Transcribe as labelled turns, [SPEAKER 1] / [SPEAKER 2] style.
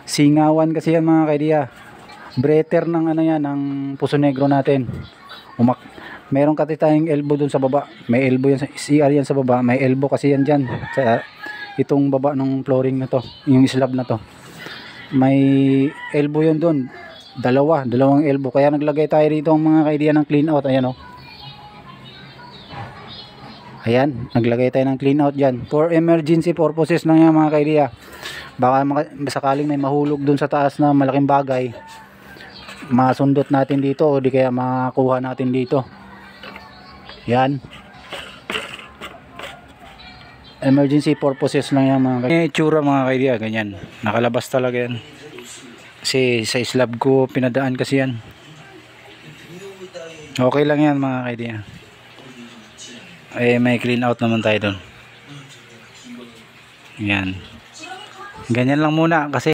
[SPEAKER 1] Singawan kasi yan mga kaidiya. Breather ng ano yan, ng Puso Negro natin. Meron kasi tayong elbow dun sa baba. May elbow yan sa CR yan sa baba. May elbow kasi yan dyan sa itong baba ng flooring na to, yung slab na to. May elbow yun dun. Dalawang elbow. Kaya naglagay tayo dito mga kaidiya ng clean out. Ayan o. Ayan, naglagay tayo ng clean out dyan. For emergency purposes lang yan mga kaidiya. Baka sakaling may mahulog dun sa taas na malaking bagay, masundot natin dito o di kaya makuha natin dito. Yan, emergency purposes lang yan mga kaidiya. Itsura mga kaidiya, ganyan. Nakalabas talaga yan. Kasi sa slab ko pinadaan kasi yan. Okay lang yan mga kaidiya. May clean out naman tayo doon. Yan. Ganyan lang muna kasi